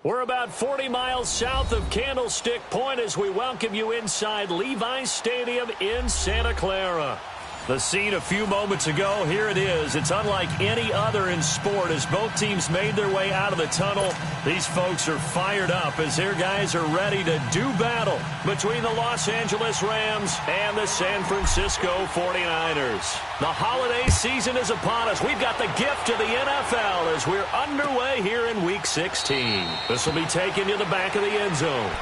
We're about 40 miles south of Candlestick Point as we welcome you inside Levi's Stadium in Santa Clara. The scene a few moments ago, here it is. It's unlike any other in sport as both teams made their way out of the tunnel. These folks are fired up as their guys are ready to do battle between the Los Angeles Rams and the San Francisco 49ers. The holiday season is upon us. We've got the gift of the NFL as we're underway here in Week 16. This will be taken to the back of the end zone.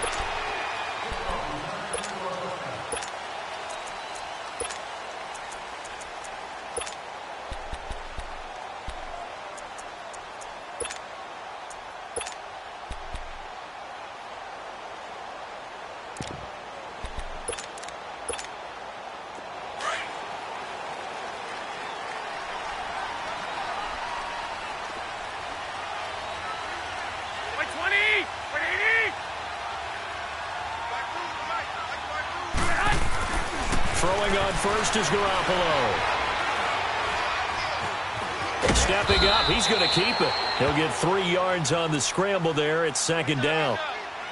Throwing on first is Garoppolo. Stepping up, he's going to keep it. He'll get 3 yards on the scramble there. It's second down.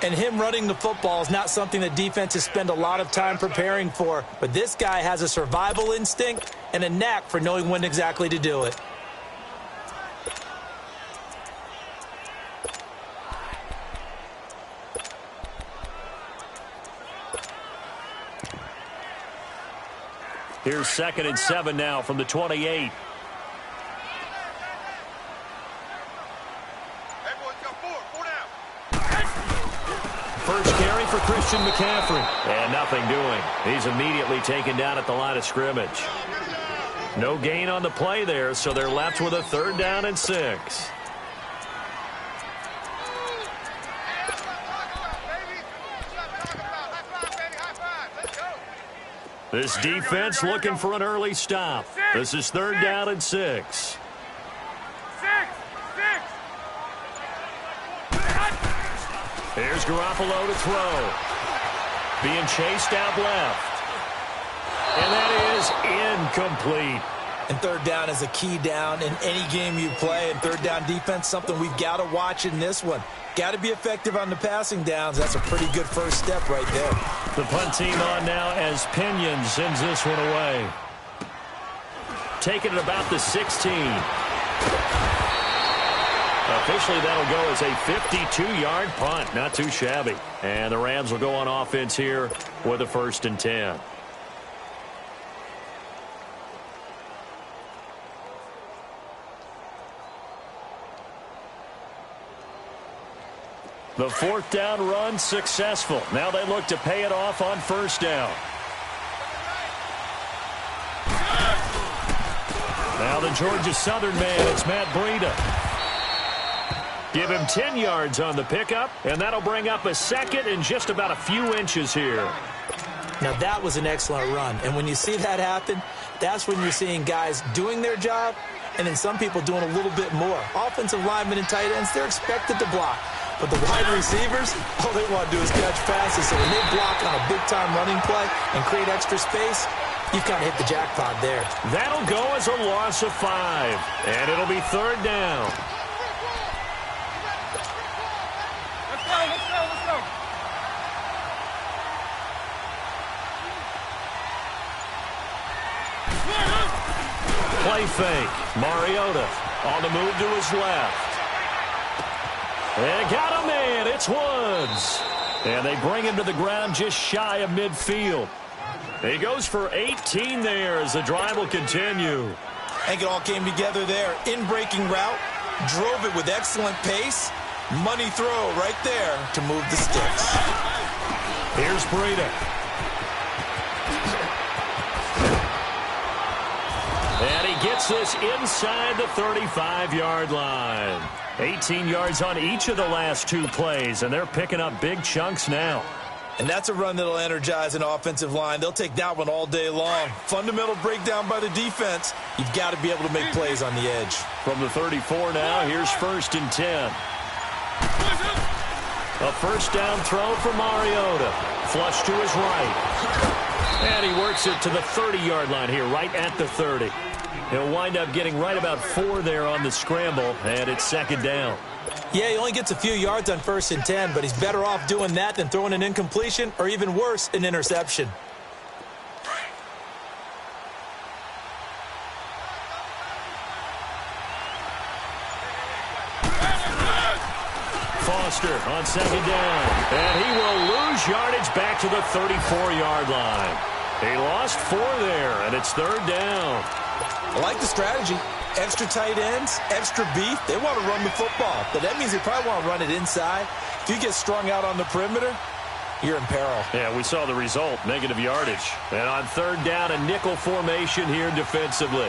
And him running the football is not something that defenses spend a lot of time preparing for. But this guy has a survival instinct and a knack for knowing when exactly to do it. Here's 2nd and 7 now from the 28. First carry for Christian McCaffrey. And nothing doing. He's immediately taken down at the line of scrimmage. No gain on the play there, so they're left with a 3rd down and 6. This defense looking for an early stop. This is 3rd down and 6. Here's Garoppolo to throw. Being chased out left. And that is incomplete. And 3rd down is a key down in any game you play. And 3rd down defense, something we've got to watch in this one. Got to be effective on the passing downs. That's a pretty good first step right there. The punt team on now as Pinion sends this one away. Taking it about the 16. Officially, that'll go as a 52-yard punt. Not too shabby. And the Rams will go on offense here with a 1st and 10. The 4th down run successful. Now they look to pay it off on 1st down. Now the Georgia Southern man, it's Matt Breida. Give him 10 yards on the pickup, and that'll bring up a 2nd and just about a few inches here. Now that was an excellent run, and when you see that happen, that's when you're seeing guys doing their job, and then some people doing a little bit more. Offensive linemen and tight ends, they're expected to block. But the wide receivers, all they want to do is catch passes. So when they block on a big-time running play and create extra space, you've kind of hit the jackpot there. That'll go as a loss of 5. And it'll be 3rd down. Let's go. Play fake. Mariota on the move to his left. And got a man. It's Woods. And they bring him to the ground just shy of midfield. He goes for 18 there as the drive will continue. I think it all came together there. In-breaking route. Drove it with excellent pace. Money throw right there to move the sticks. Here's Breida. And he gets this inside the 35-yard line. 18 yards on each of the last 2 plays, and they're picking up big chunks now. And that's a run that'll energize an offensive line. They'll take that one all day long. Fundamental breakdown by the defense. You've got to be able to make plays on the edge. From the 34 now, here's 1st and 10. A 1st down throw for Mariota. Flush to his right. And he works it to the 30-yard line here, right at the 30. He'll wind up getting right about 4 there on the scramble, and it's 2nd down. Yeah, he only gets a few yards on 1st and 10, but he's better off doing that than throwing an incompletion or even worse, an interception. Foster on 2nd down. And he will lose yardage back to the 34-yard line. He lost 4 there, and it's 3rd down. I like the strategy. Extra tight ends, extra beef. They want to run the football, but that means they probably want to run it inside. If you get strung out on the perimeter, you're in peril. Yeah, we saw the result, negative yardage. And on 3rd down, a nickel formation here defensively.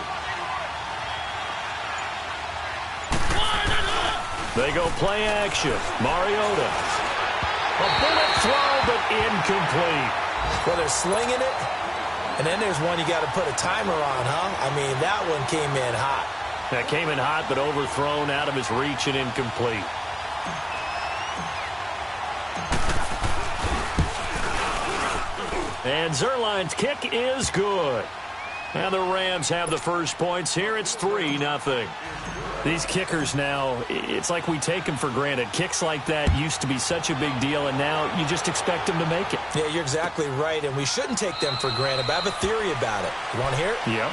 They go play action. Mariota. A bullet throw, but incomplete. Well, they're slinging it. And then there's one you got to put a timer on, huh? I mean, that one came in hot. That came in hot, but overthrown, out of his reach and incomplete. And Zerline's kick is good. And the Rams have the first points here. It's 3-0. These kickers now, it's like we take them for granted. Kicks like that used to be such a big deal, and now you just expect them to make it. Yeah, you're exactly right, and we shouldn't take them for granted, but I have a theory about it. You want to hear it? Yeah.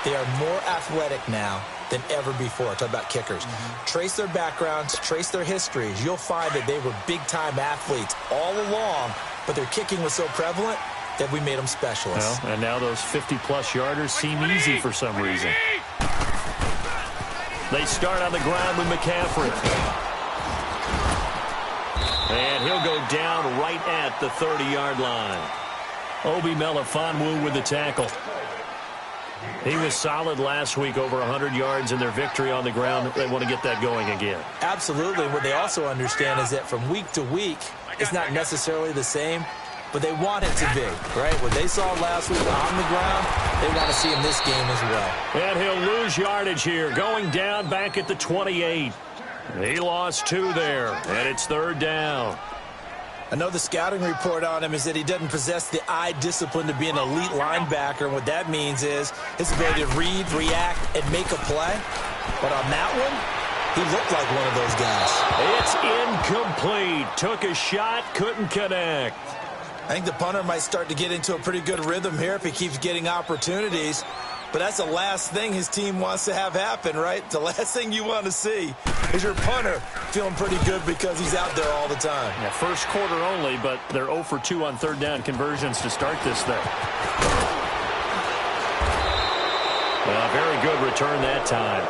They are more athletic now than ever before. Talk about kickers. Trace their backgrounds, trace their histories. You'll find that they were big-time athletes all along, but their kicking was so prevalent that we made them specialists. Well, and now those 50-plus yarders seem easy for some reason. They start on the ground with McCaffrey. And he'll go down right at the 30-yard line. Obi Melifonwu with the tackle. He was solid last week, over 100 yards in their victory on the ground. They want to get that going again. Absolutely. What they also understand is that from week to week, it's not necessarily the same, but they want it to be, right? What they saw last week on the ground, they want to see in this game as well. And he'll lose yardage here, going down back at the 28. He lost 2 there, and it's 3rd down. I know the scouting report on him is that he doesn't possess the eye discipline to be an elite linebacker, and what that means is his ability to read, react, and make a play. But on that one, he looked like one of those guys. It's incomplete. Took a shot, couldn't connect. I think the punter might start to get into a pretty good rhythm here if he keeps getting opportunities. But that's the last thing his team wants to have happen, right? The last thing you want to see is your punter feeling pretty good because he's out there all the time. Yeah, first quarter only, but they're 0 for 2 on 3rd down conversions to start this thing. Well, very good return that time.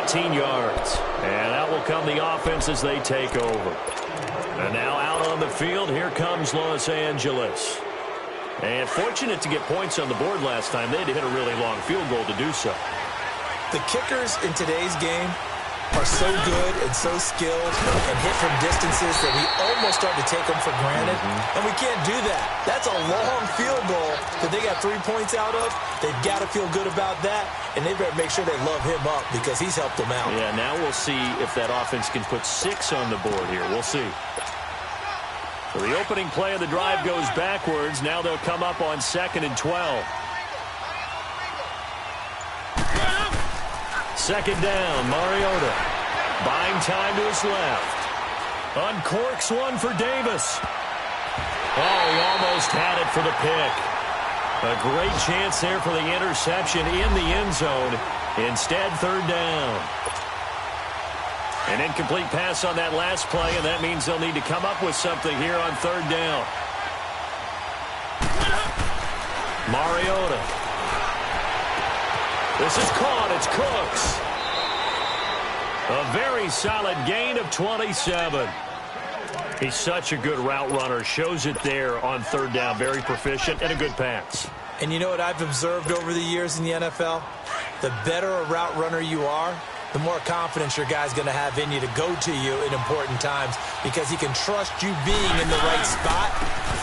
18 yards. And out will come the offense as they take over. And now out on the field, here comes Los Angeles. And fortunate to get points on the board last time. They had to hit a really long field goal to do so. The kickers in today's game are so good and so skilled and hit from distances that we almost start to take them for granted. And we can't do that. That's a long field goal that they got 3 points out of. They've got to feel good about that, and they better make sure they love him up because he's helped them out. Yeah, now we'll see if that offense can put 6 on the board here. We'll see. So the opening play of the drive goes backwards. Now they'll come up on 2nd and 12. 2nd down, Mariota. Buying time to his left. Uncorks one for Davis. Oh, he almost had it for the pick. A great chance there for the interception in the end zone. Instead, 3rd down. An incomplete pass on that last play, and that means they'll need to come up with something here on 3rd down. Mariota. This is caught. It's Cooks. A very solid gain of 27. He's such a good route runner. Shows it there on 3rd down. Very proficient and a good pass. And you know what I've observed over the years in the NFL? The better a route runner you are, the more confidence your guy's going to have in you to go to you in important times because he can trust you being in the right spot,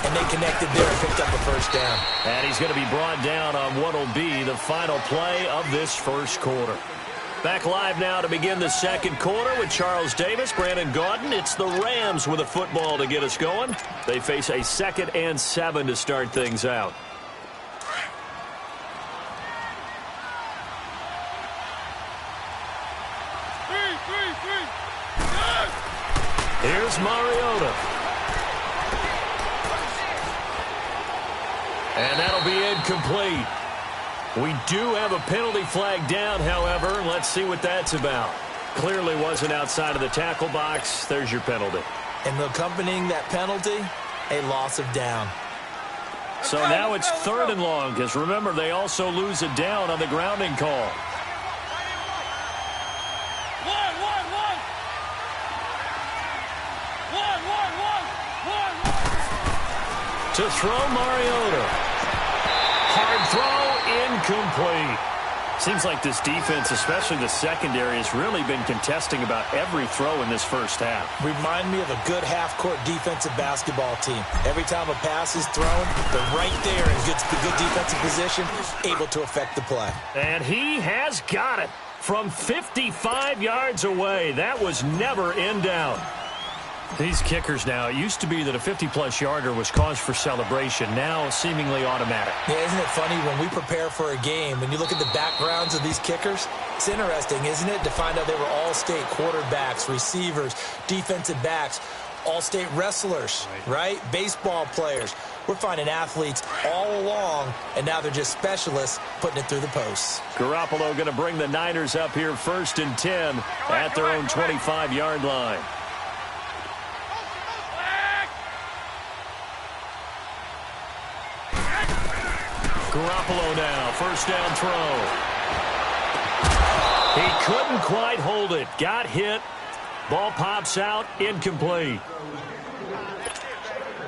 and they connected there and picked up a 1st down. And he's going to be brought down on what will be the final play of this first quarter. Back live now to begin the 2nd quarter with Charles Davis, Brandon Gaudin. It's the Rams with a football to get us going. They face a 2nd and 7 to start things out. Here's Mariota. And that'll be incomplete. We do have a penalty flag down, however. Let's see what that's about. Clearly wasn't outside of the tackle box. There's your penalty. And accompanying that penalty, a loss of down. So now it's 3rd and long, because remember, they also lose it down on the grounding call. To throw, Mariota. Hard throw, incomplete. Seems like this defense, especially the secondary, has really been contesting about every throw in this first half. Remind me of a good half-court defensive basketball team. Every time a pass is thrown, they're right there in good defensive position, able to affect the play. And he has got it from 55 yards away. That was never in doubt. These kickers now, it used to be that a 50-plus yarder was cause for celebration. Now seemingly automatic. Yeah, isn't it funny when we prepare for a game, when you look at the backgrounds of these kickers, it's interesting, isn't it, to find out they were all-state quarterbacks, receivers, defensive backs, all-state wrestlers, right? Baseball players. We're finding athletes all along, and now they're just specialists putting it through the posts. Garoppolo going to bring the Niners up here 1st and 10 at their own 25-yard line. Garoppolo now, 1st down throw. He couldn't quite hold it. Got hit. Ball pops out, incomplete.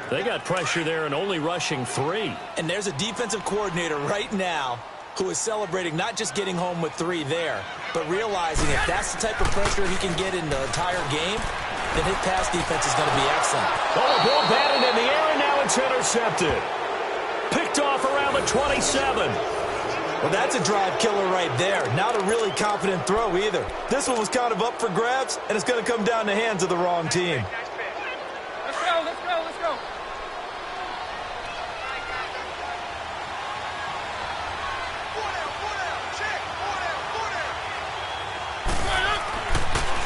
They got pressure there and only rushing 3. And there's a defensive coordinator right now who is celebrating not just getting home with 3 there, but realizing if that's the type of pressure he can get in the entire game, then his pass defense is going to be excellent. Oh, the ball batted in the air, and now it's intercepted. Picked off around the 27. Well, that's a drive killer right there. Not a really confident throw either. This one was kind of up for grabs, and it's going to come down the hands of the wrong team. Let's go, let's go, let's go.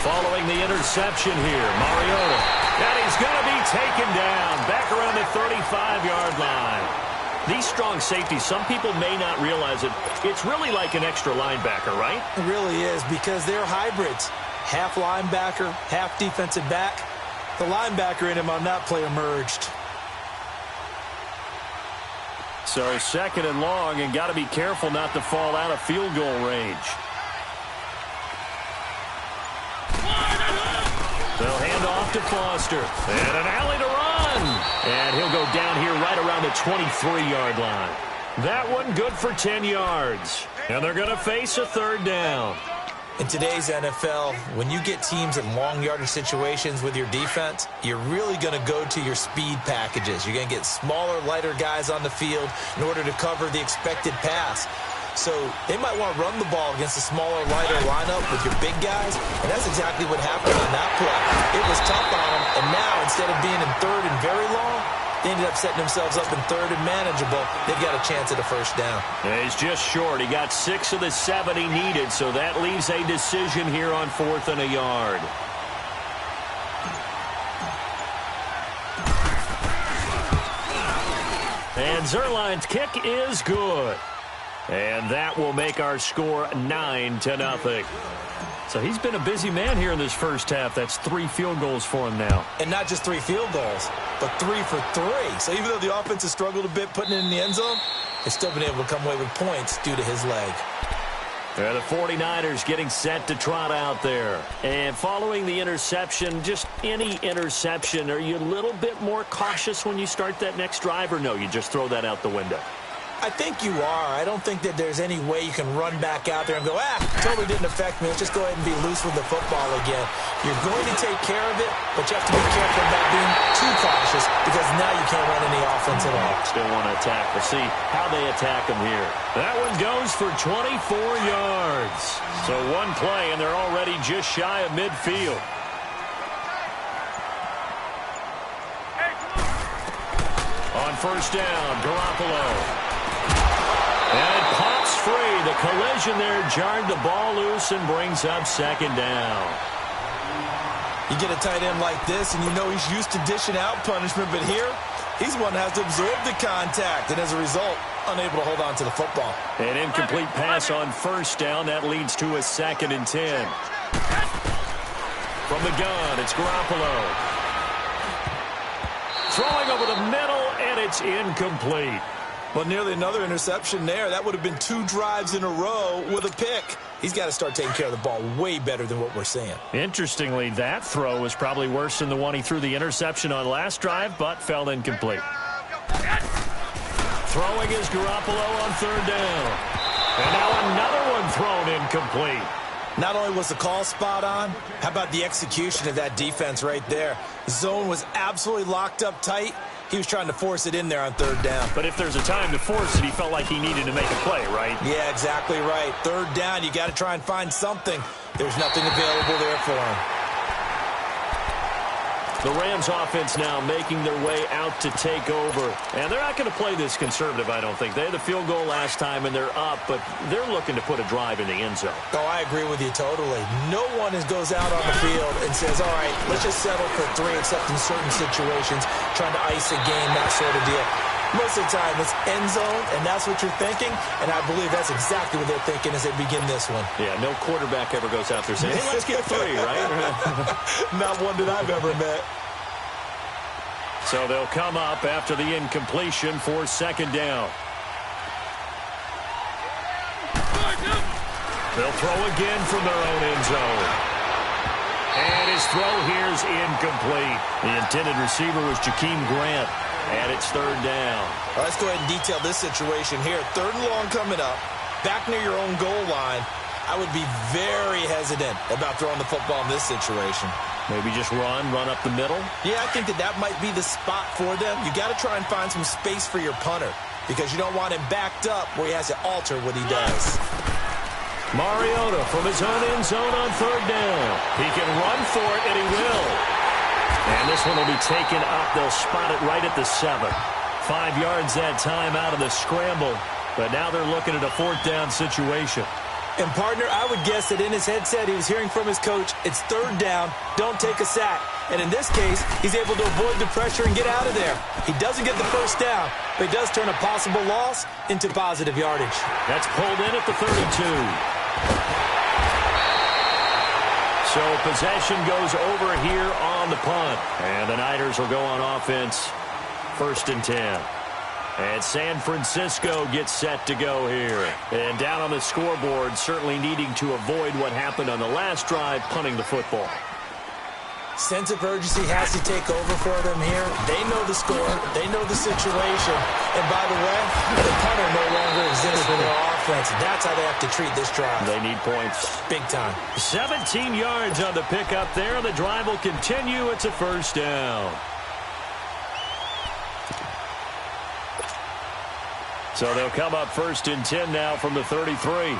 Following the interception here, Mariota. And he's going to be taken down back around the 35-yard line. These strong safeties, some people may not realize it. It's really like an extra linebacker, right? It really is, because they're hybrids. Half linebacker, half defensive back. The linebacker in him on that play emerged. So 2nd and long, and got to be careful not to fall out of field goal range. They'll hand off to Foster. And an alley to run. And he'll go down here right around the 23-yard line. That one good for 10 yards. And they're going to face a 3rd down. In today's NFL, when you get teams in long yardage situations with your defense, you're really going to go to your speed packages. You're going to get smaller, lighter guys on the field in order to cover the expected pass. So they might want to run the ball against a smaller, lighter lineup with your big guys, and that's exactly what happened on that play. It was tough on them, and now instead of being in 3rd and very long, they ended up setting themselves up in 3rd and manageable. They've got a chance at a 1st down. Yeah, he's just short. He got 6 of the 7 he needed, so that leaves a decision here on 4th and a yard. And Zerline's kick is good. And that will make our score 9-0. So he's been a busy man here in this first half. That's 3 field goals for him now. And not just 3 field goals, but 3 for 3. So even though the offense has struggled a bit putting it in the end zone, they've still been able to come away with points due to his leg. The 49ers getting set to trot out there. And following the interception, just any interception, are you a little bit more cautious when you start that next drive, or no, you just throw that out the window? I think you are. I don't think that there's any way you can run back out there and go, totally didn't affect me. Let's just go ahead and be loose with the football again. You're going to take care of it, but you have to be careful about being too cautious, because now you can't run any offense at all. Still want to attack. We'll see how they attack them here. That one goes for 24 yards. So one play, and they're already just shy of midfield. On 1st down, Garoppolo. And it pops free. The collision there jarred the ball loose and brings up 2nd down. You get a tight end like this, and you know he's used to dishing out punishment, but here, he's one that has to absorb the contact, and as a result, unable to hold on to the football. An incomplete pass on first down. That leads to a 2nd and 10. From the gun, it's Garoppolo. Throwing over the middle, and it's incomplete. Well, nearly another interception there. That would have been 2 drives in a row with a pick. He's got to start taking care of the ball way better than what we're seeing. Interestingly, that throw was probably worse than the one he threw the interception on last drive, but fell incomplete. Throwing is Garoppolo on 3rd down. And now another one thrown incomplete. Not only was the call spot on, how about the execution of that defense right there? Zone was absolutely locked up tight. He was trying to force it in there on 3rd down. But if there's a time to force it, he felt like he needed to make a play, right? Yeah, exactly right. 3rd down, you got to try and find something. There's nothing available there for him. The Rams offense now making their way out to take over. And they're not going to play this conservative, I don't think. They had the field goal last time, and they're up, but they're looking to put a drive in the end zone. Oh, I agree with you totally. No one goes out on the field and says, all right, let's just settle for 3, except in certain situations, trying to ice a game, that sort of deal. Most of the time, it's end zone, and that's what you're thinking, and I believe that's exactly what they're thinking as they begin this one. Yeah, no quarterback ever goes out there saying, hey, let's get 3, right? Not one that I've ever met. So they'll come up after the incompletion for 2nd down. They'll throw again from their own end zone. And his throw here's incomplete. The intended receiver was Jakeem Grant. And it's 3rd down. All right, let's go ahead and detail this situation here. 3rd and long coming up. Back near your own goal line. I would be very hesitant about throwing the football in this situation. Maybe just run up the middle? Yeah, I think that might be the spot for them. You got to try and find some space for your punter because you don't want him backed up where he has to alter what he does. Mariota from his own end zone on 3rd down. He can run for it, and he will. And this one will be taken up. They'll spot it right at the 7. 5 yards that time out of the scramble. But now they're looking at a 4th down situation. And, partner, I would guess that in his headset he was hearing from his coach, it's 3rd down, don't take a sack. And in this case, he's able to avoid the pressure and get out of there. He doesn't get the 1st down, but he does turn a possible loss into positive yardage. That's pulled in at the 32. So possession goes over here on the punt. And the Niners will go on offense, 1st and 10. And San Francisco gets set to go here. And down on the scoreboard, certainly needing to avoid what happened on the last drive, punting the football. Sense of urgency has to take over for them here. They know the score. They know the situation. And by the way, the punter no longer exists for their offense. That's how they have to treat this drive. They need points. Big time. 17 yards on the pickup there. The drive will continue. It's a 1st down. So they'll come up 1st and 10 now from the 33.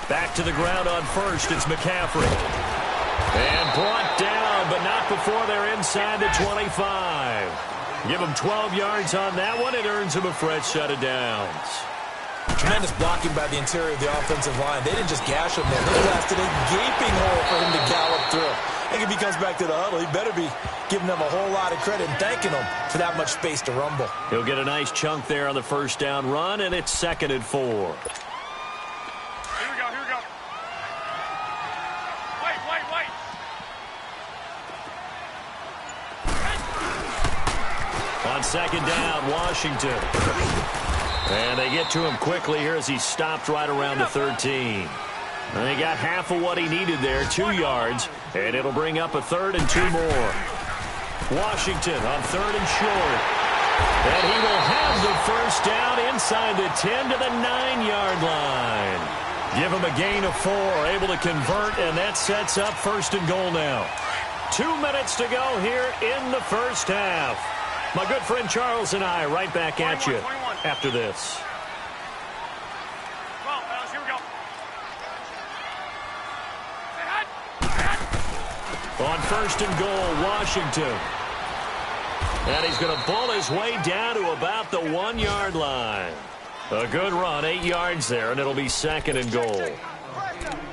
Back to the ground on 1st. It's McCaffrey. And brought down, but not before they're inside the 25. Give them 12 yards on that one. It earns them a fresh set of downs. Tremendous blocking by the interior of the offensive line. They didn't just gash him there. They blasted a gaping hole for him to gallop through. I think if he comes back to the huddle, he better be giving them a whole lot of credit and thanking them for that much space to rumble. He'll get a nice chunk there on the 1st down run, and it's 2nd and 4. Here we go. Wait. On 2nd down, Washington. And they get to him quickly here as he stopped right around the 13. And they got half of what he needed there, 2 yards, and it'll bring up a 3rd and 2 more. Washington on 3rd and short. And he will have the 1st down inside the 10 to the 9-yard line. Give him a gain of 4, able to convert, and that sets up 1st and goal now. 2 minutes to go here in the 1st half. My good friend Charles and I right back at you after this. Well, fellas, here we go. On 1st and goal, Washington. And he's going to ball his way down to about the 1-yard line. A good run, 8 yards there, and it'll be 2nd and goal.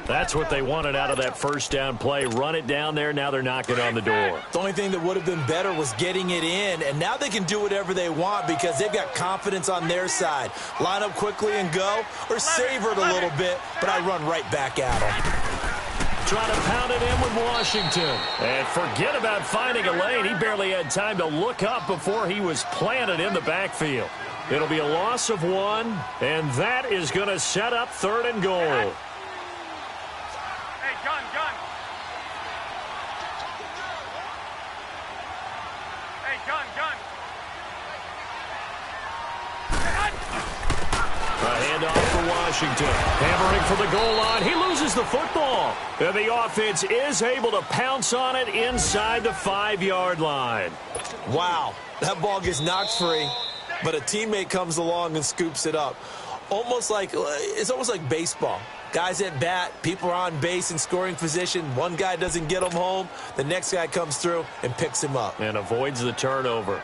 That's what they wanted out of that first down play. Run it down there. Now they're knocking on the door. The only thing that would have been better was getting it in, and now they can do whatever they want because they've got confidence on their side. Line up quickly and go, or savor it a little bit, but I run right back at them. Trying to pound it in with Washington. And forget about finding a lane. He barely had time to look up before he was planted in the backfield. It'll be a loss of 1, and that is going to set up 3rd and goal. Gun. Hey, gun. A handoff for Washington. Hammering for the goal line. He loses the football. And the offense is able to pounce on it inside the 5-yard line. Wow, that ball gets knocked free, but a teammate comes along and scoops it up. It's almost like baseball. Guys at bat, people are on base in scoring position. One guy doesn't get him home. The next guy comes through and picks him up. And avoids the turnover.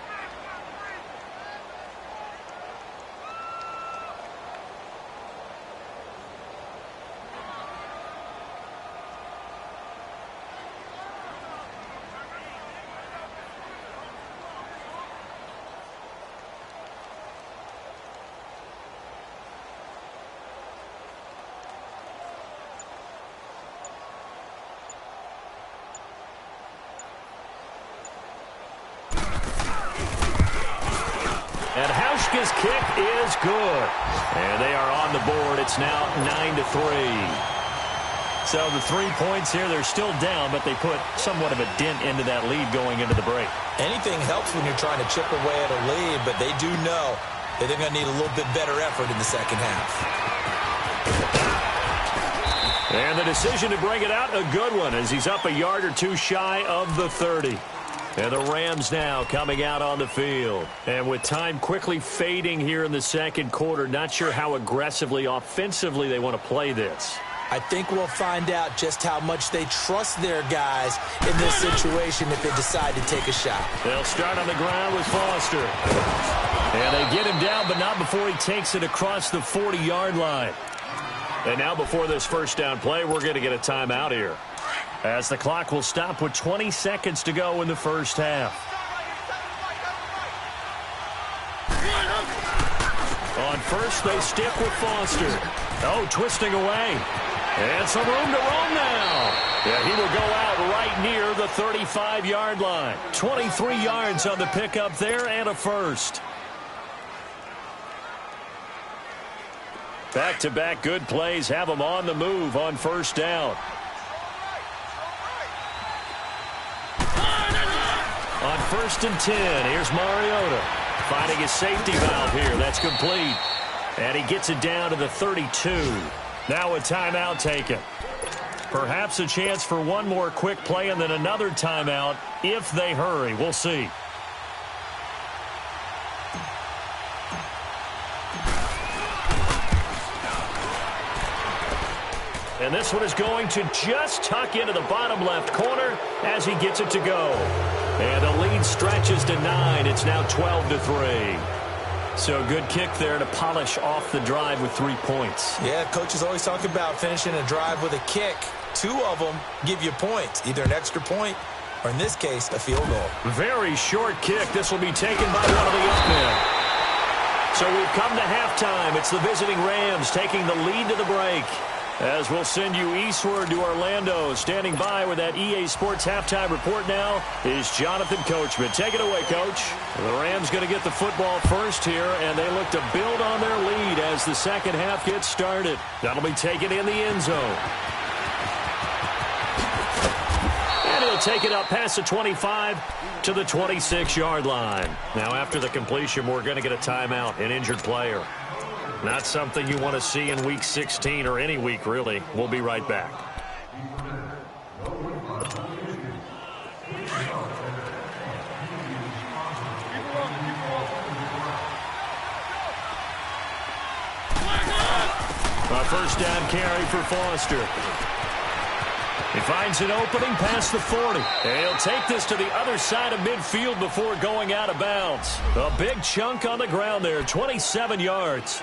His kick is good. And they are on the board. It's now 9-3. So the 3 points here, they're still down, but they put somewhat of a dent into that lead going into the break. Anything helps when you're trying to chip away at a lead, but they do know that they're going to need a little bit better effort in the second half. And the decision to bring it out, a good one, as he's up a yard or two shy of the 30. And the Rams now coming out on the field. And with time quickly fading here in the second quarter, not sure how aggressively, offensively they want to play this. I think we'll find out just how much they trust their guys in this situation if they decide to take a shot. They'll start on the ground with Foster. And they get him down, but not before he takes it across the 40-yard line. And now before this first down play, we're going to get a timeout here, as the clock will stop with 20 seconds to go in the first half. On first, they stick with Foster. Oh, twisting away. And some room to roam now. Yeah, he will go out right near the 35-yard line. 23 yards on the pickup there and a first. Back-to-back good plays have them on the move on first down. On 1st and 10, here's Mariota finding his safety valve here. That's complete. And he gets it down to the 32. Now a timeout taken. Perhaps a chance for one more quick play and then another timeout if they hurry. We'll see. And this one is going to just tuck into the bottom left corner as he gets it to go. And the lead stretches to 9. It's now 12-3. So good kick there to polish off the drive with 3 points. Yeah, coaches always talk about finishing a drive with a kick. 2 of them give you points, either an extra point or, in this case, a field goal. Very short kick. This will be taken by one of the up men. So we've come to halftime. It's the visiting Rams taking the lead to the break. As we'll send you eastward to Orlando. Standing by with that EA Sports halftime report now is Jonathan Coachman. Take it away, Coach. The Rams going to get the football first here, and they look to build on their lead as the second half gets started. That'll be taken in the end zone. And he'll take it up past the 25 to the 26-yard line. Now, after the completion, we're going to get a timeout, an injured player. Not something you want to see in Week 16 or any week, really. We'll be right back. A first down carry for Foster. He finds an opening past the 40. And he'll take this to the other side of midfield before going out of bounds. A big chunk on the ground there, 27 yards.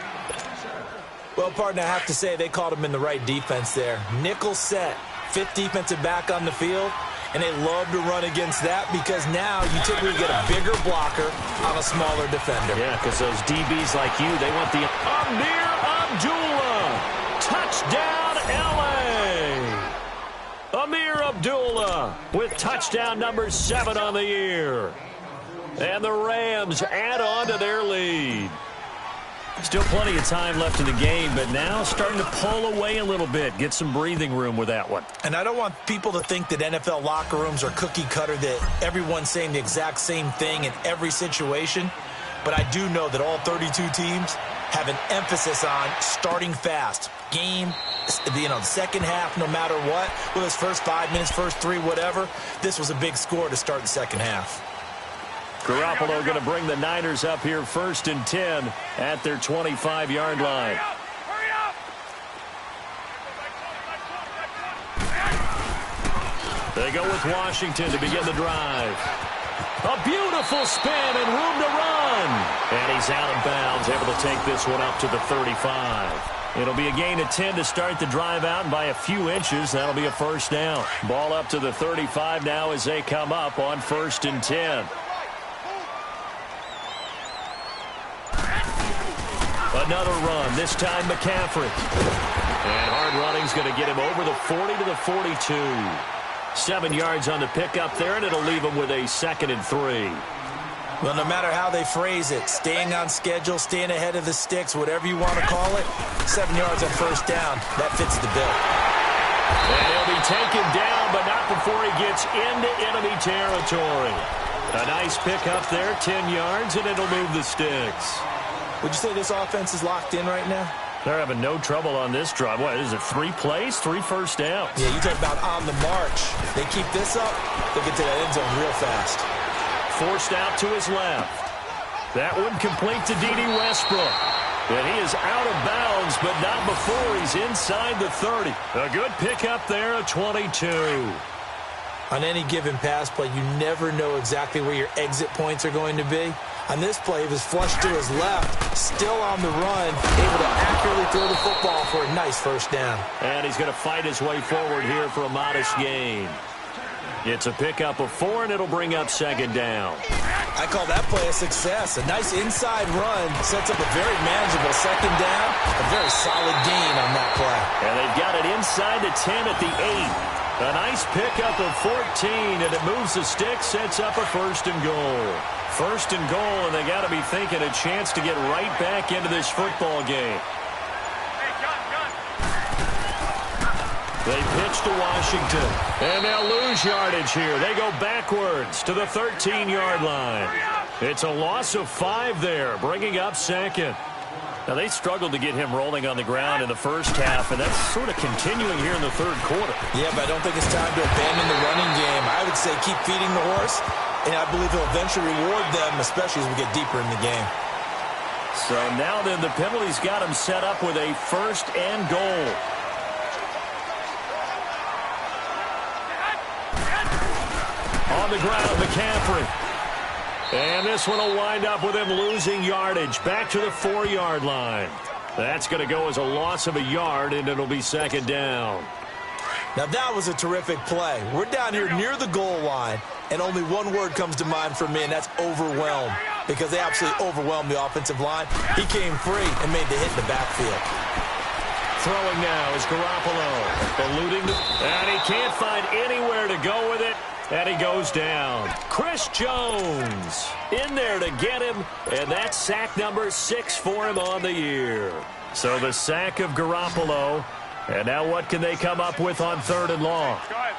Well, partner, I have to say they called him in the right defense there. Nickel set, fifth defensive back on the field, and they love to run against that because now you typically get a bigger blocker on a smaller defender. Yeah, because those DBs like you, they want the Amir Abdullah. Touchdown, L.A. Amir Abdullah with touchdown number 7 on the year. And the Rams add on to their lead. Still plenty of time left in the game, but now starting to pull away a little bit. Get some breathing room with that one. And I don't want people to think that NFL locker rooms are cookie cutter, that everyone's saying the exact same thing in every situation. But I do know that all 32 teams have an emphasis on starting fast. Game, the second half, no matter what. Whether it's first 5 minutes, first 3, whatever. This was a big score to start the second half. Garoppolo going to bring the Niners up here 1st and 10 at their 25-yard line. Hurry up! They go with Washington to begin the drive. A beautiful spin and room to run. And he's out of bounds, able to take this one up to the 35. It'll be a gain of 10 to start the drive out, and by a few inches, that'll be a first down. Ball up to the 35 now as they come up on 1st and 10. Another run, this time McCaffrey. And hard running's going to get him over the 40 to the 42. 7 yards on the pickup there, and it'll leave him with a 2nd and 3. Well, no matter how they phrase it, staying on schedule, staying ahead of the sticks, whatever you want to call it, 7 yards on first down, that fits the bill. And he'll be taken down, but not before he gets into enemy territory. A nice pickup there, 10 yards, and it'll move the sticks. Would you say this offense is locked in right now? They're having no trouble on this drive. What, is it 3 plays, 3 first downs? Yeah, you talk about on the march. They keep this up, they'll get to that end zone real fast. Forced out to his left. That one complete to D.D. Westbrook. And he is out of bounds, but not before he's inside the 30. A good pickup there, a 22. On any given pass play, you never know exactly where your exit points are going to be. On this play, he was flushed to his left, still on the run, able to accurately throw the football for a nice first down. And he's going to fight his way forward here for a modest gain. It's a pickup of 4, and it'll bring up 2nd down. I call that play a success. A nice inside run sets up a very manageable 2nd down. A very solid gain on that play. And they've got it inside the 10 at the 8. A nice pickup of 14, and it moves the stick, sets up a 1st and goal. 1st and goal, and they got to be thinking a chance to get right back into this football game. Hey, gun. They pitch to Washington, and they'll lose yardage here. They go backwards to the 13-yard line. It's a loss of 5 there, bringing up 2nd. Now, they struggled to get him rolling on the ground in the first half, and that's sort of continuing here in the 3rd quarter. Yeah, but I don't think it's time to abandon the running game. I would say keep feeding the horse, and I believe he'll eventually reward them, especially as we get deeper in the game. So now then, the penalty's got him set up with a 1st and goal. On the ground, McCaffrey. And this one will wind up with him losing yardage back to the 4-yard line. That's going to go as a loss of a yard, and it'll be 2nd down. Now, that was a terrific play. We're down here near the goal line, and only one word comes to mind for me, and that's overwhelmed, because they absolutely overwhelmed the offensive line. He came free and made the hit in the backfield. Throwing now is Garoppolo. Eluding, and he can't find anywhere to go with it. And he goes down. Chris Jones in there to get him, and that's sack number 6 for him on the year. So the sack of Garoppolo, and now what can they come up with on 3rd and long? Go ahead.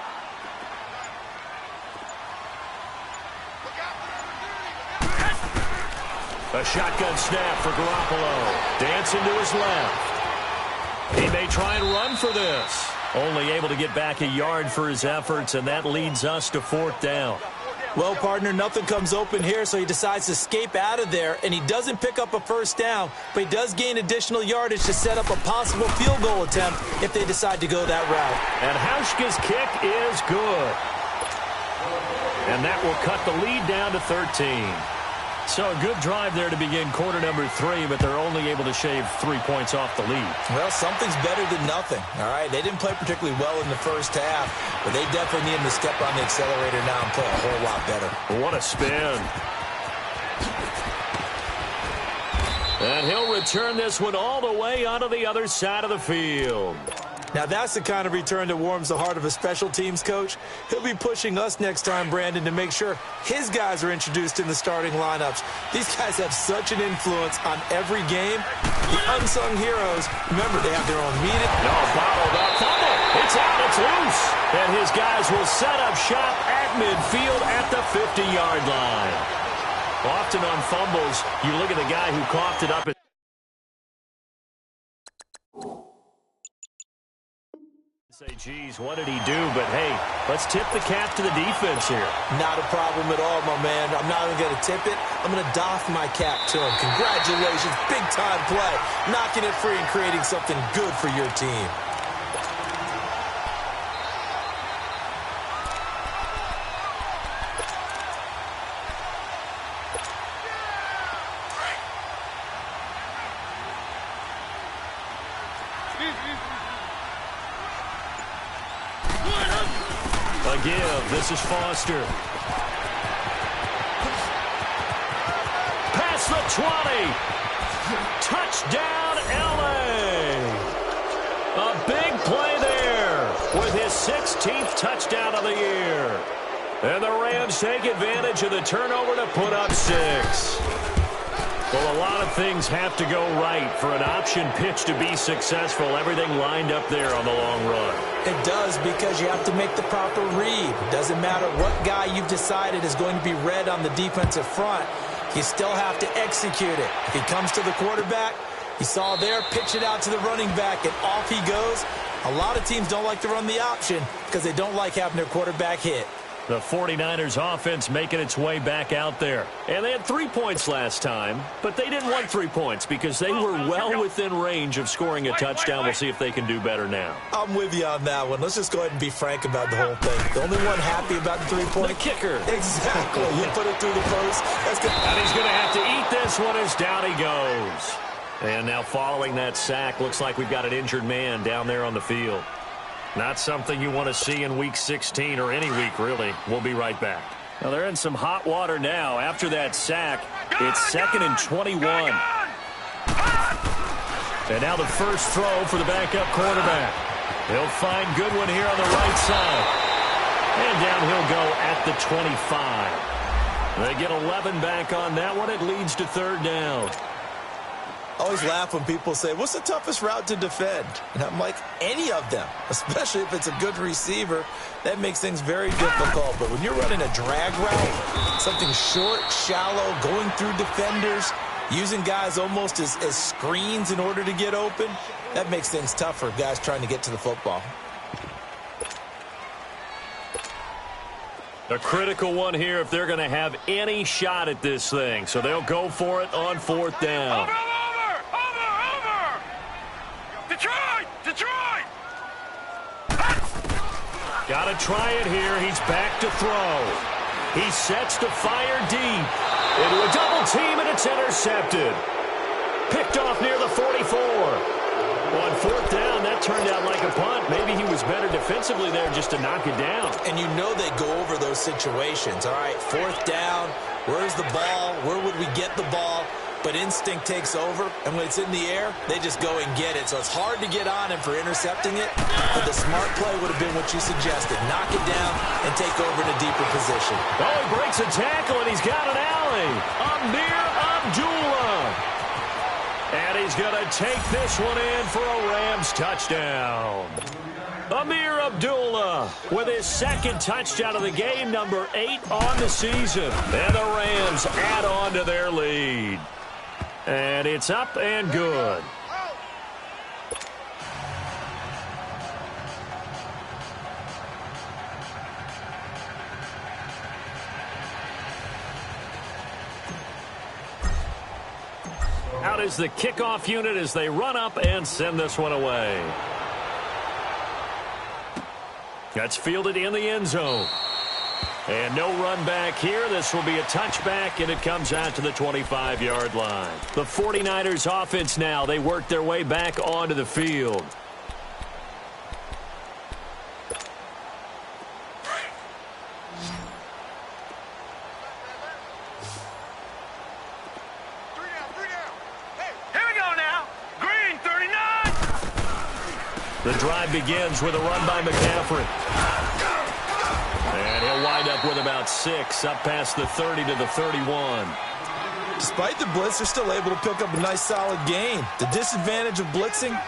A shotgun snap for Garoppolo. Dancing to his left. He may try and run for this. Only able to get back a yard for his efforts, and that leads us to 4th down. Well, partner, nothing comes open here, so he decides to escape out of there, and he doesn't pick up a first down, but he does gain additional yardage to set up a possible field goal attempt if they decide to go that route. And Hauschka's kick is good. And that will cut the lead down to 13. So a good drive there to begin quarter number 3, but they're only able to shave 3 points off the lead. Well, something's better than nothing, all right? They didn't play particularly well in the first half, but they definitely need to step on the accelerator now and play a whole lot better. What a spin. And he'll return this one all the way onto the other side of the field. Now, that's the kind of return that warms the heart of a special teams coach. He'll be pushing us next time, Brandon, to make sure his guys are introduced in the starting lineups. These guys have such an influence on every game. The unsung heroes, remember, they have their own meeting. No, bottled up. Fumble. It's out. It's loose. And his guys will set up shop at midfield at the 50-yard line. Often on fumbles, you look at the guy who coughed it up. Say, geez, what did he do? But, hey, let's tip the cap to the defense here. Not a problem at all, my man. I'm not even going to tip it. I'm going to doff my cap to him. Congratulations. Big-time play. Knocking it free and creating something good for your team. A give. This is Foster. Past the 20. Touchdown, L.A. A big play there with his 16th touchdown of the year. And the Rams take advantage of the turnover to put up 6. Well, a lot of things have to go right for an option pitch to be successful. Everything lined up there on the long run. It does, because you have to make the proper read. It doesn't matter what guy you've decided is going to be read on the defensive front. You still have to execute it. If he comes to the quarterback, you saw there, pitch it out to the running back, and off he goes. A lot of teams don't like to run the option because they don't like having their quarterback hit. The 49ers offense making its way back out there. And they had 3 points last time, but they didn't want 3 points because they were well within range of scoring a touchdown. We'll see if they can do better now. I'm with you on that one. Let's just go ahead and be frank about the whole thing. The only one happy about the 3-point. The kicker. Exactly. You put it through the post. That's good. And he's going to have to eat this one as down he goes. And now following that sack, looks like we've got an injured man down there on the field. Not something you want to see in Week 16 or any week, really. We'll be right back. Now, they're in some hot water now. After that sack, it's 2nd and 21. And now the first throw for the backup quarterback. He'll find Goodwin here on the right side. And down he'll go at the 25. They get 11 back on that one. It leads to 3rd down. I always laugh when people say, what's the toughest route to defend? And I'm like, any of them, especially if it's a good receiver. That makes things very difficult. But when you're running a drag route, something short, shallow, going through defenders, using guys almost as screens in order to get open, that makes things tough for guys trying to get to the football. A critical one here if they're going to have any shot at this thing. So they'll go for it on 4th down. Detroit! Got to try it here. He's back to throw. He sets to fire deep. Into a double team, and it's intercepted. Picked off near the 44. On 4th down, that turned out like a punt. Maybe he was better defensively there just to knock it down. And you know they go over those situations. All right, 4th down. Where's the ball? Where would we get the ball? But instinct takes over, and when it's in the air, they just go and get it. So it's hard to get on him for intercepting it, but the smart play would have been what you suggested. Knock it down and take over in a deeper position. Oh, he breaks a tackle, and he's got an alley. Amir Abdullah. And he's going to take this one in for a Rams touchdown. Amir Abdullah with his 2nd touchdown of the game, number 8 on the season. And the Rams add on to their lead. And it's up and good. Out is the kickoff unit as they run up and send this one away. That's fielded in the end zone. And no run back here. This will be a touchback, and it comes out to the 25-yard line. The 49ers offense now. They work their way back onto the field. The drive begins with a run by McCaffrey. And he'll wind up with about 6, up past the 30 to the 31. Despite the blitz, they're still able to pick up a nice, solid gain. The disadvantage of blitzing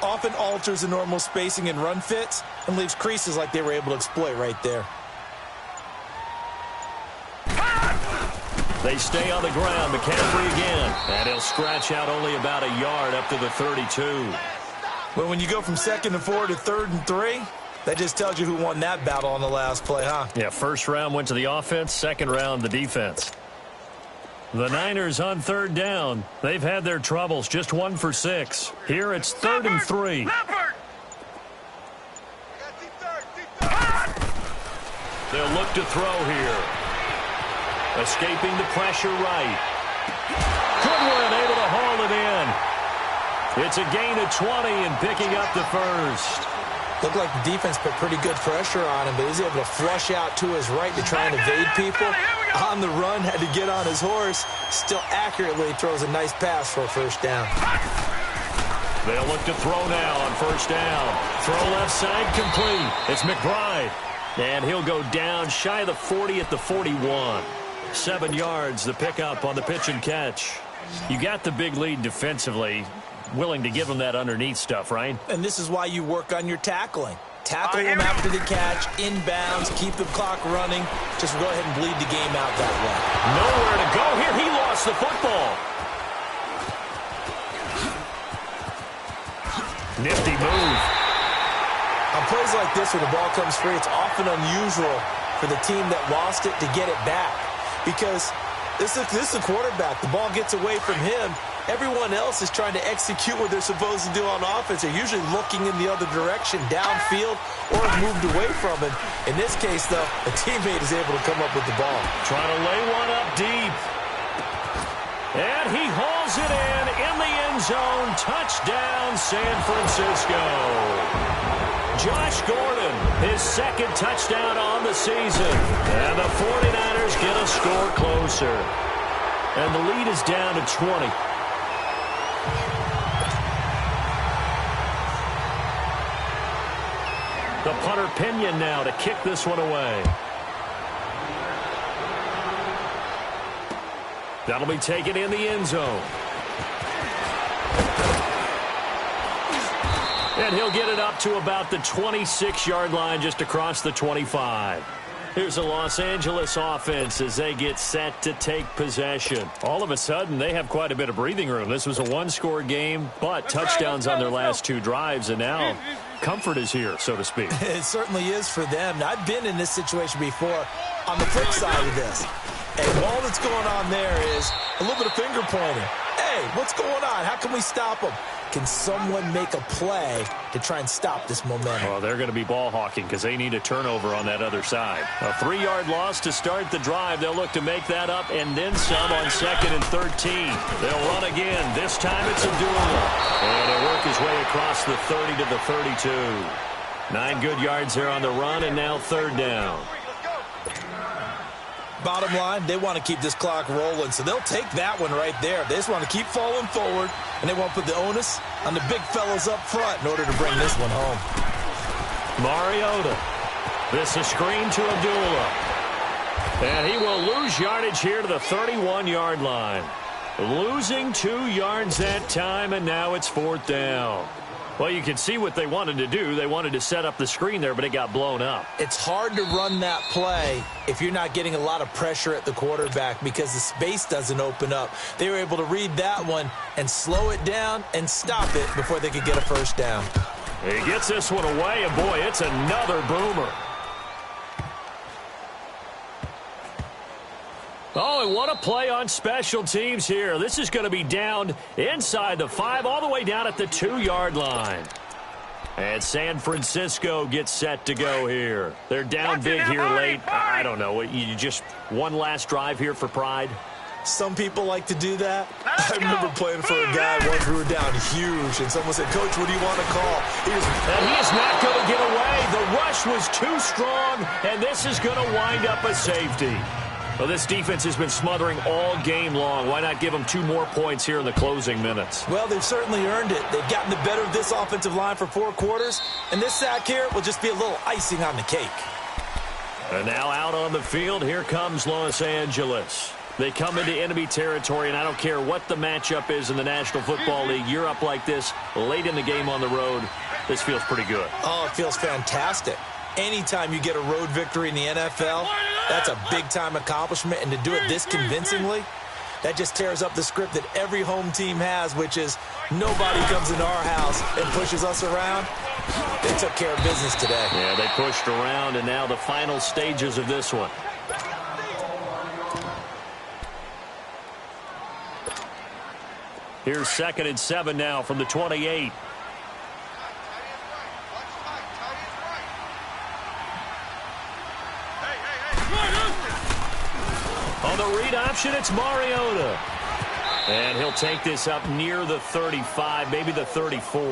often alters the normal spacing and run fits and leaves creases like they were able to exploit right there. They stay on the ground. McCaffrey again. And he'll scratch out only about a yard up to the 32. Well, when you go from 2nd and 4 to 3rd and 3, that just tells you who won that battle on the last play, huh? Yeah, first round went to the offense, second round the defense. The Niners on 3rd down. They've had their troubles, just 1 for 6. Here it's 3rd and 3. They'll look to throw here. Escaping the pressure right. Goodwin able to haul it in. It's a gain of 20 and picking up the first. Looked like the defense put pretty good pressure on him, but he's able to flush out to his right to try and evade people. On the run, had to get on his horse. Still accurately throws a nice pass for a first down. They'll look to throw now on first down. Throw left side complete. It's McBride. And he'll go down shy of the 40 at the 41. 7 yards, the pickup on the pitch and catch. You got the big lead defensively. Willing to give them that underneath stuff, right? And this is why you work on your tackling. Tackle them after the catch, inbounds, keep the clock running. Just go ahead and bleed the game out that way. Nowhere to go here. He lost the football. Nifty move. On plays like this where the ball comes free, it's often unusual for the team that lost it to get it back. Because this is the quarterback. The ball gets away from him. Everyone else is trying to execute what they're supposed to do on offense. They're usually looking in the other direction, downfield, or moved away from it. In this case, though, a teammate is able to come up with the ball. Trying to lay one up deep. And he hauls it in the end zone. Touchdown, San Francisco. Josh Gordon, his 2nd touchdown on the season. And the 49ers get a score closer. And the lead is down to 20. The punter Pinion now to kick this one away. That'll be taken in the end zone. And he'll get it up to about the 26-yard line, just across the 25. Here's the Los Angeles offense as they get set to take possession. All of a sudden, they have quite a bit of breathing room. This was a one-score game, but touchdowns on their last 2 drives, and now comfort is here, so to speak. It certainly is for them. Now, I've been in this situation before on the flip side of this. And all that's going on there is a little bit of finger pointing. Hey, what's going on? How can we stop them? Can someone make a play to try and stop this momentum? Well, they're going to be ball hawking because they need a turnover on that other side. A 3-yard loss to start the drive. They'll look to make that up and then some on 2nd and 13. They'll run again. This time it's Abdullah. And he'll work his way across the 30 to the 32. 9 good yards there on the run, and now 3rd down. Bottom line, they want to keep this clock rolling, so they'll take that one right there. They just want to keep falling forward, and they want to put the onus on the big fellas up front in order to bring this one home. Mariota. This is screen to Abdullah. And he will lose yardage here to the 31-yard line. Losing 2 yards that time, and now it's 4th down. Well, you can see what they wanted to do. They wanted to set up the screen there, but it got blown up. It's hard to run that play if you're not getting a lot of pressure at the quarterback because the space doesn't open up. They were able to read that one and slow it down and stop it before they could get a first down. He gets this one away, and boy, it's another boomer. Oh, and what a play on special teams here. This is going to be down inside the 5, all the way down at the 2-yard line. And San Francisco gets set to go here. They're down big here late. I don't know. You just one last drive here for pride? Some people like to do that. I remember playing for a guy once. We were down huge, and someone said, "Coach, what do you want to call?" And he is not going to get away. The rush was too strong, and this is going to wind up a safety. Well, this defense has been smothering all game long. Why not give them 2 more points here in the closing minutes? Well, they've certainly earned it. They've gotten the better of this offensive line for 4 quarters, and this sack here will just be a little icing on the cake. And now out on the field, here comes Los Angeles. They come into enemy territory, and I don't care what the matchup is in the National Football League. You're up like this late in the game on the road. This feels pretty good. Oh, it feels fantastic. Anytime you get a road victory in the NFL, that's a big-time accomplishment, and to do it this convincingly, that just tears up the script that every home team has, which is nobody comes into our house and pushes us around. They took care of business today. Yeah, they pushed around, and now the final stages of this one. Here's 2nd and 7 now from the 28. On the read option, it's Mariota. And he'll take this up near the 35, maybe the 34.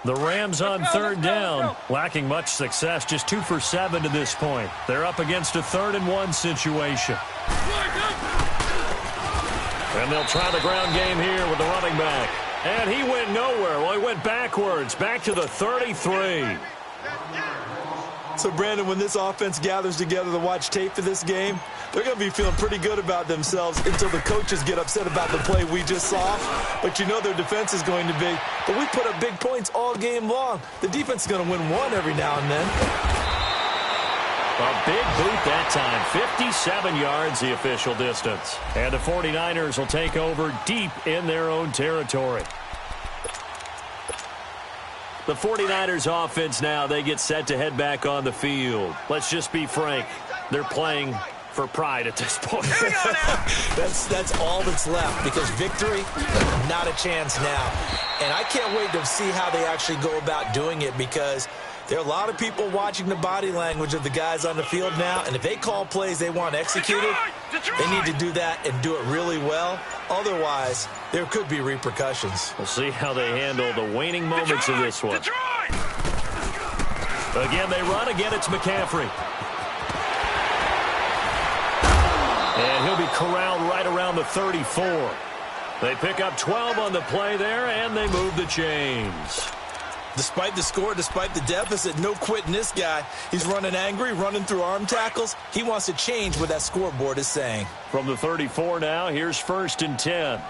The Rams on 3rd down, lacking much success, just 2 for 7 to this point. They're up against a 3rd and 1 situation. And they'll try the ground game here with the running back. And he went nowhere. Well, he went backwards, back to the 33. So, Brandon, when this offense gathers together to watch tape for this game, they're going to be feeling pretty good about themselves until the coaches get upset about the play we just saw. But you know their defense is going to be. But we put up big points all game long. The defense is going to win one every now and then. A big boot that time. 57 yards the official distance. And the 49ers will take over deep in their own territory. The 49ers offense now, they get set to head back on the field. Let's just be frank. They're playing for pride at this point. That's all that's left, because victory, not a chance now. And I can't wait to see how they actually go about doing it, because there are a lot of people watching the body language of the guys on the field now, and if they call plays they want executed, they need to do that and do it really well. Otherwise, there could be repercussions. We'll see how they handle the waning moments of this one. Again, they run. Again, it's McCaffrey. And he'll be corralled right around the 34. They pick up 12 on the play there, and they move the chains. Despite the score, despite the deficit, no quitting this guy. He's running angry, running through arm tackles. He wants to change what that scoreboard is saying. From the 34 now, here's 1st and 10.